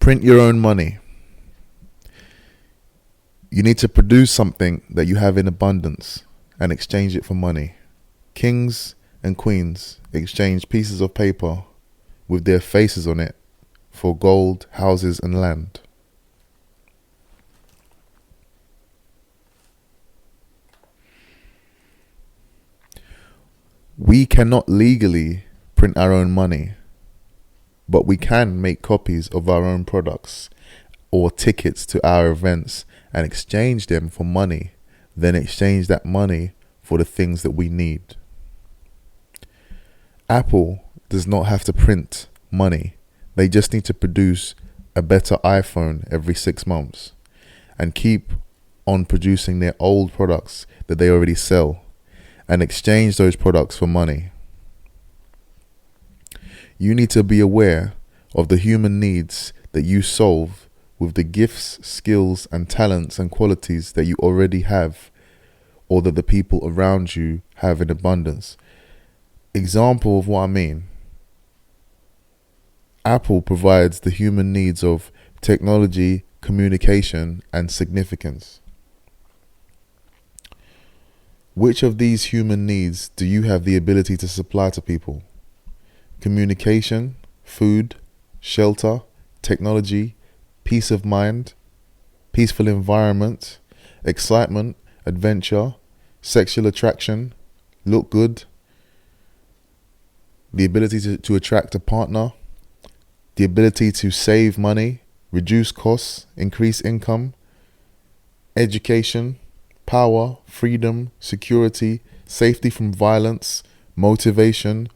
Print your own money. You need to produce something that you have in abundance and exchange it for money. Kings and queens exchanged pieces of paper with their faces on it for gold, houses, and land. We cannot legally print our own money, but we can make copies of our own products or tickets to our events and exchange them for money, then exchange that money for the things that we need. Apple does not have to print money. They just need to produce a better iPhone every 6 months and keep on producing their old products that they already sell and exchange those products for money. You need to be aware of the human needs that you solve with the gifts, skills, and talents and qualities that you already have, or that the people around you have in abundance. Example of what I mean. Apple provides the human needs of technology, communication, and significance. Which of these human needs do you have the ability to supply to people? Communication, food, shelter, technology, peace of mind, peaceful environment, excitement, adventure, sexual attraction, look good, the ability to attract a partner, the ability to save money, reduce costs, increase income, education, power, freedom, security, safety from violence, motivation,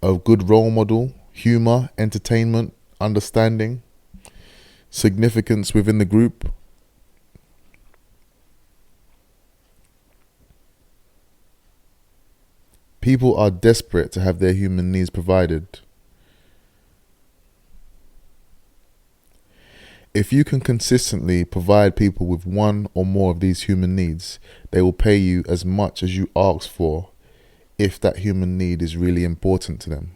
a good role model, humor, entertainment, understanding, significance within the group. People are desperate to have their human needs provided. If you can consistently provide people with one or more of these human needs, they will pay you as much as you ask for if that human need is really important to them.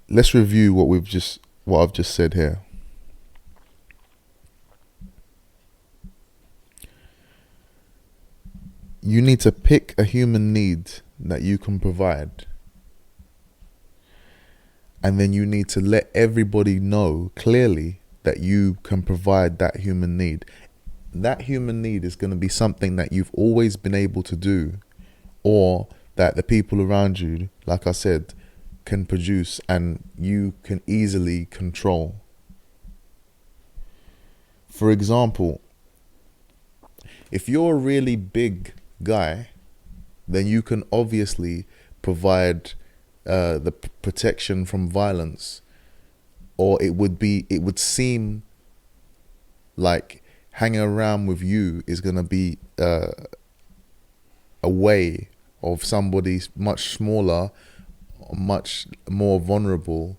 Let's review what I've just said here. You need to pick a human need that you can provide. And then you need to let everybody know clearly that you can provide that human need. That human need is going to be something that you've always been able to do, or that the people around you, like I said, can produce and you can easily control. For example, if you're a really big guy, then you can obviously provide the protection from violence, or it would seem like hanging around with you is going to be a way of somebody much smaller, much more vulnerable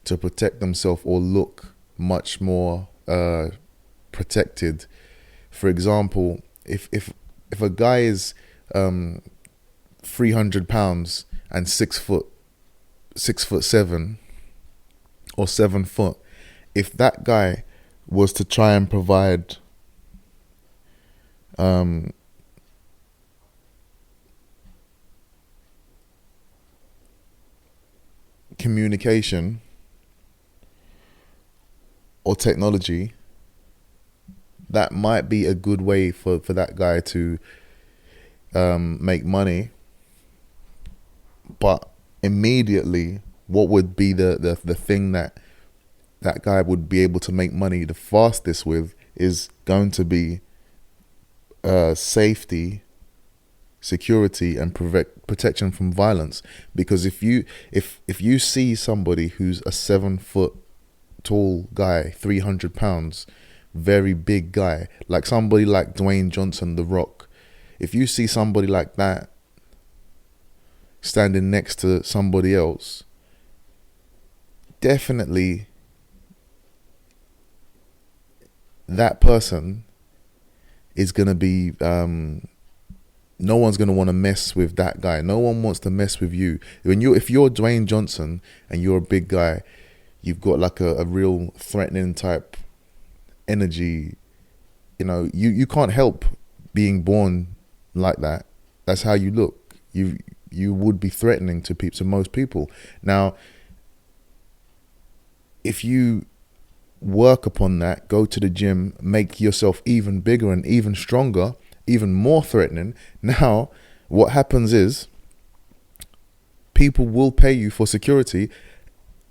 to protect themselves or look much more protected. For example, if a guy is 300 pounds and 6'7" or 7 foot, if that guy was to try and provide communication or technology, that might be a good way for that guy to make money. But immediately, what would be the thing that guy would be able to make money the fastest with is going to be safety, security, and protection from violence. Because if you see somebody who's a 7 foot tall guy, 300 pounds, very big guy, like somebody like Dwayne Johnson, The Rock, if you see somebody like that standing next to somebody else, definitely that person is going to be no one's going to want to mess with that guy. No one wants to mess with you. If you're Dwayne Johnson and you're a big guy, you've got like a real threatening type energy. You can't help being born like that. That's how you look. You would be threatening to most people. Now, if you work upon that, go to the gym, make yourself even bigger and even stronger, even more threatening, now what happens is people will pay you for security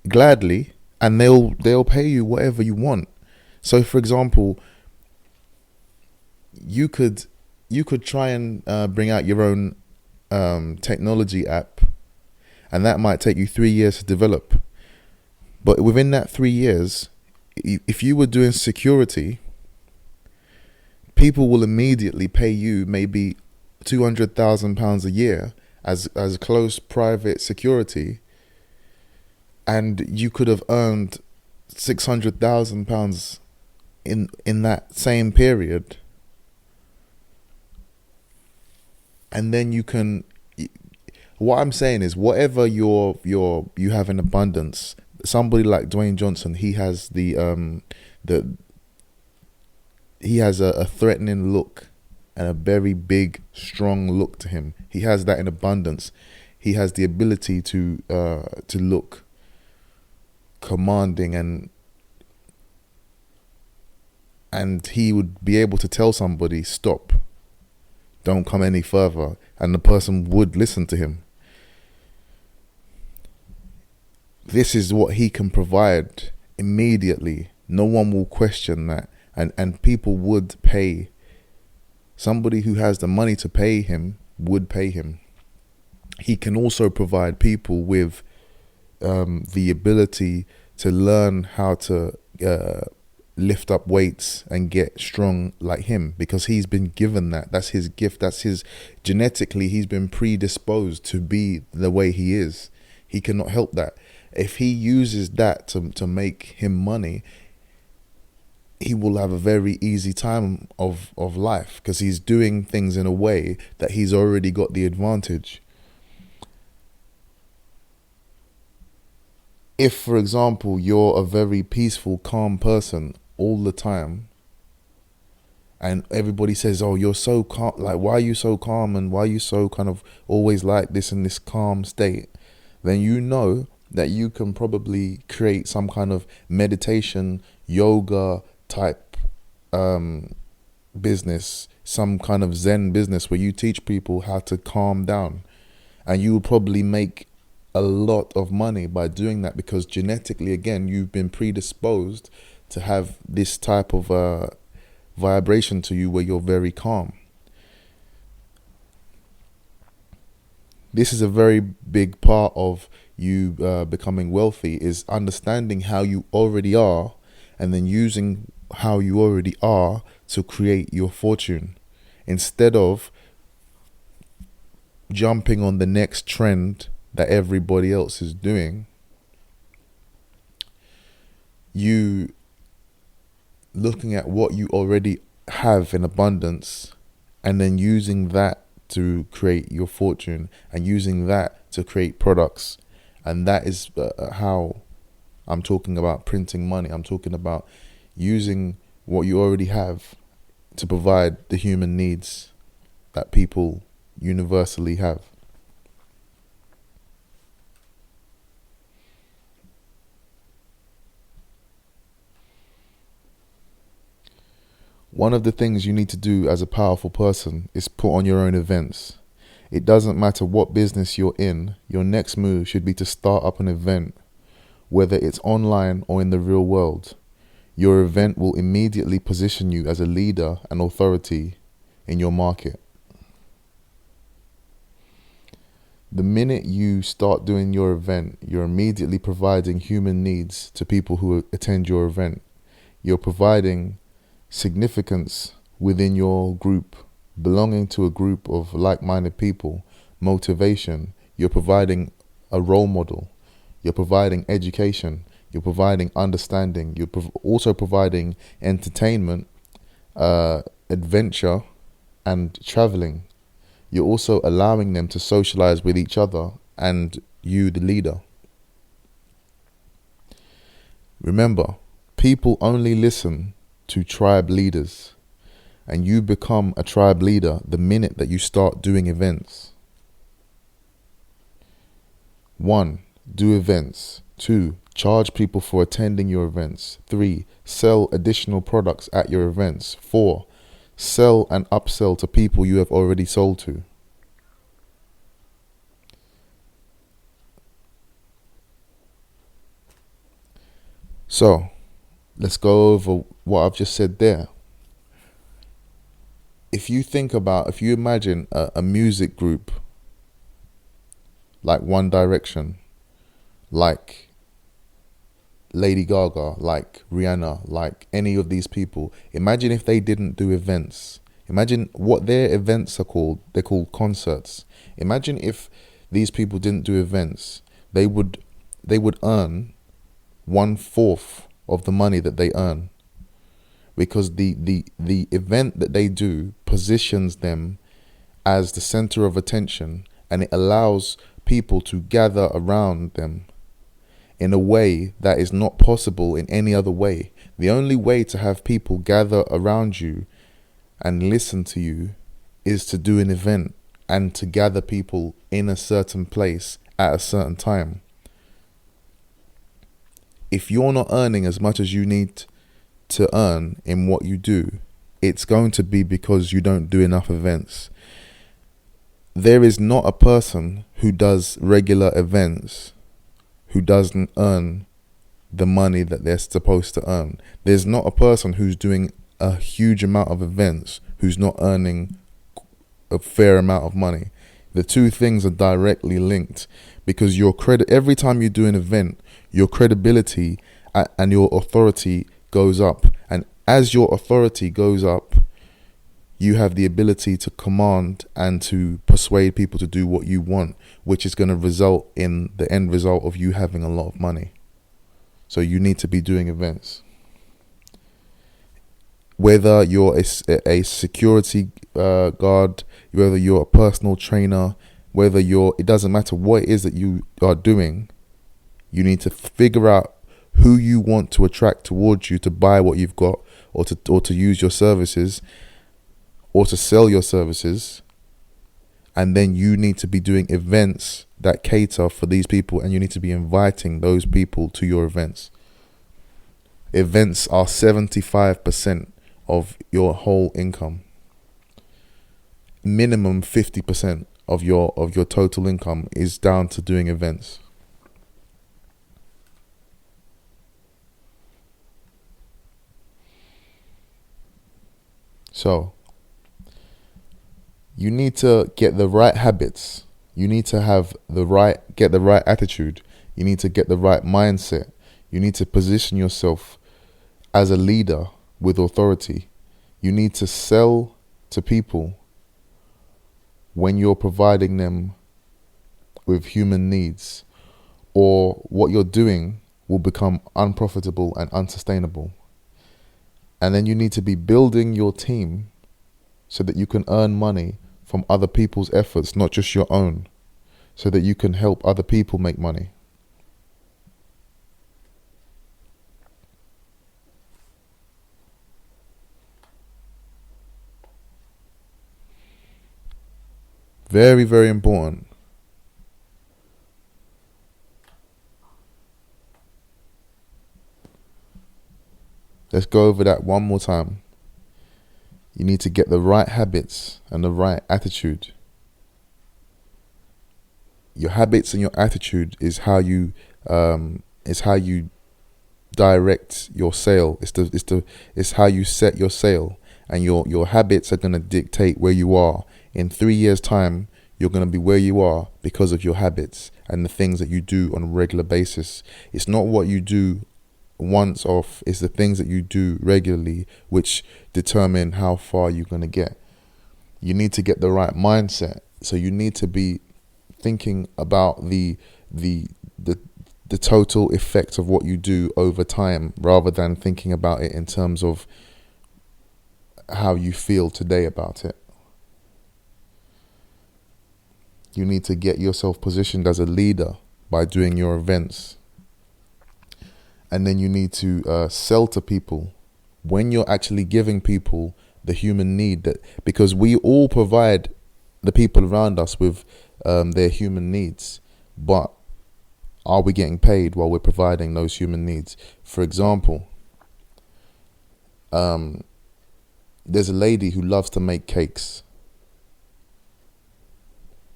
gladly, and they'll pay you whatever you want. So for example, you could try and bring out your own technology app, and that might take you 3 years to develop. But within that 3 years, if you were doing security, people will immediately pay you maybe £200,000 a year as close private security, and you could have earned £600,000 in that same period. And then you can. What I'm saying is, whatever you have in abundance. Somebody like Dwayne Johnson, he has he has a threatening look and a very big, strong look to him. He has that in abundance. He has the ability to look commanding, and he would be able to tell somebody, stop, don't come any further, and the person would listen to him. This is what he can provide immediately. No one will question that. And people would pay. Somebody who has the money to pay him would pay him. He can also provide people with the ability to learn how to lift up weights and get strong like him, because he's been given that. That's his gift. That's his, genetically, he's been predisposed to be the way he is. He cannot help that. If he uses that to make him money, he will have a very easy time of life, because he's doing things in a way that he's already got the advantage. If, for example, you're a very peaceful, calm person all the time, and everybody says, oh, you're so calm, like, why are you so calm, and why are you so kind of always like this in this calm state, then you know that you can probably create some kind of meditation, yoga type business, some kind of Zen business where you teach people how to calm down, and you will probably make a lot of money by doing that, because genetically, again, you've been predisposed to have this type of vibration to you where you're very calm. This is a very big part of you becoming wealthy, is understanding how you already are and then using how you already are to create your fortune, instead of jumping on the next trend that everybody else is doing. You looking at what you already have in abundance and then using that to create your fortune, and using that to create products. And that is how I'm talking about printing money. I'm talking about using what you already have to provide the human needs that people universally have. One of the things you need to do as a powerful person is put on your own events. It doesn't matter what business you're in, your next move should be to start up an event, whether it's online or in the real world. Your event will immediately position you as a leader and authority in your market. The minute you start doing your event, you're immediately providing human needs to people who attend your event. You're providing significance within your group, belonging to a group of like-minded people, motivation. You're providing a role model. You're providing education. You're providing understanding. You're also providing entertainment, adventure, and traveling. you're also allowing them to socialize with each other and you, the leader. Remember, people only listen to tribe leaders, and you become a tribe leader the minute that you start doing events. 1. Do events. 2. Charge people for attending your events. 3. Sell additional products at your events. 4. Sell and upsell to people you have already sold to. So, let's go over what I've just said there. If you imagine a music group like One Direction, like Lady Gaga, like Rihanna, like any of these people, imagine if they didn't do events. Imagine what their events are called. They're called concerts. Imagine if these people didn't do events. They would earn 1/4 of the money that they earn, because the event that they do positions them as the center of attention, and it allows people to gather around them in a way that is not possible in any other way. The only way to have people gather around you and listen to you is to do an event and to gather people in a certain place at a certain time. If you're not earning as much as you need to earn in what you do, it's going to be because you don't do enough events. There is not a person who does regular events who doesn't earn the money that they're supposed to earn. There's not a person who's doing a huge amount of events who's not earning a fair amount of money. The two things are directly linked, because your credit, every time you do an event, your credibility and your authority goes up. And as your authority goes up, you have the ability to command and to persuade people to do what you want, which is going to result in the end result of you having a lot of money. So you need to be doing events. Whether you're a security guard, whether you're a personal trainer, it doesn't matter what it is that you are doing, you need to figure out who you want to attract towards you to buy what you've got, or to use your services, or to sell your services. And then you need to be doing events that cater for these people, and you need to be inviting those people to your events. Events are 75% of your whole income. Minimum 50% of your total income is down to doing events. So, you need to get the right habits. You need to get the right attitude. You need to get the right mindset. You need to position yourself as a leader with authority. You need to sell to people when you're providing them with human needs, or what you're doing will become unprofitable and unsustainable. And then you need to be building your team so that you can earn money from other people's efforts, not just your own, so that you can help other people make money. Very, very important. Let's go over that one more time. You need to get the right habits and the right attitude. Your habits and your attitude is how you direct your sail. It's how you set your sail, and your habits are going to dictate where you are. In 3 years' time, you're going to be where you are because of your habits and the things that you do on a regular basis. It's not what you do once off, it's the things that you do regularly which determine how far you're going to get. You need to get the right mindset. So you need to be thinking about the total effect of what you do over time, rather than thinking about it in terms of how you feel today about it. You need to get yourself positioned as a leader by doing your events. And then you need to sell to people when you're actually giving people the human need, that because we all provide the people around us with their human needs, but are we getting paid while we're providing those human needs? For example, there's a lady who loves to make cakes.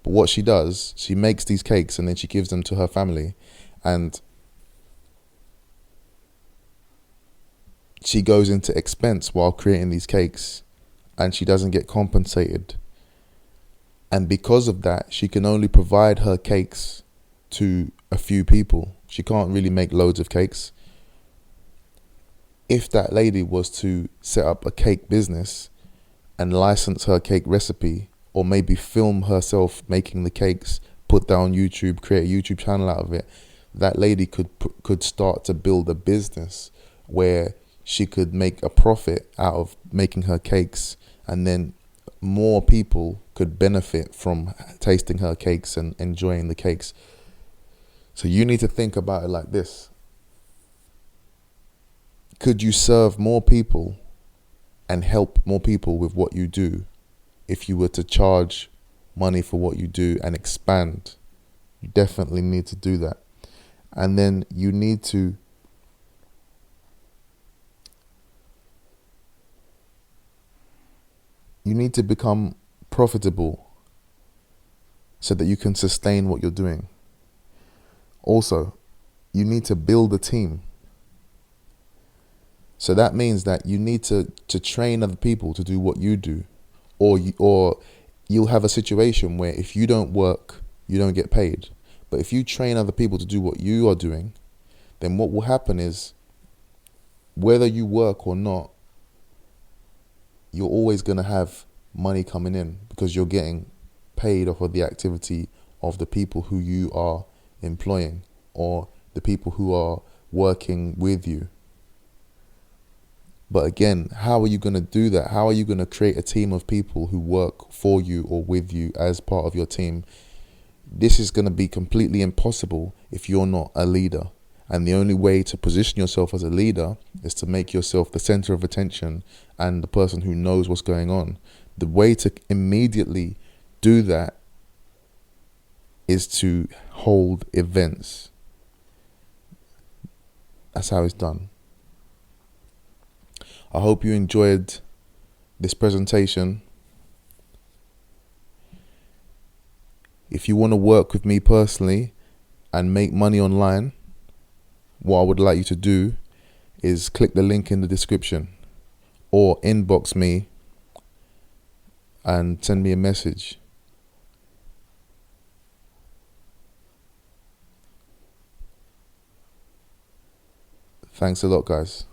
But what she does, she makes these cakes and then she gives them to her family, and she goes into expense while creating these cakes, and she doesn't get compensated. And because of that, she can only provide her cakes to a few people. She can't really make loads of cakes. If that lady was to set up a cake business and license her cake recipe, or maybe film herself making the cakes, put that on YouTube, create a YouTube channel out of it, that lady could start to build a business where she could make a profit out of making her cakes, and then more people could benefit from tasting her cakes and enjoying the cakes. So you need to think about it like this. Could you serve more people and help more people with what you do if you were to charge money for what you do and expand? You definitely need to do that. And then you need to become profitable so that you can sustain what you're doing. Also, you need to build a team. So that means that you need to train other people to do what you do, or you'll have a situation where if you don't work, you don't get paid. But if you train other people to do what you are doing, then what will happen is, whether you work or not, you're always going to have money coming in, because you're getting paid off of the activity of the people who you are employing, or the people who are working with you. But again, how are you going to do that? How are you going to create a team of people who work for you or with you as part of your team? This is going to be completely impossible if you're not a leader. And the only way to position yourself as a leader is to make yourself the center of attention and the person who knows what's going on. The way to immediately do that is to hold events. That's how it's done. I hope you enjoyed this presentation. If you want to work with me personally and make money online, what I would like you to do is click the link in the description, or inbox me and send me a message. Thanks a lot, guys.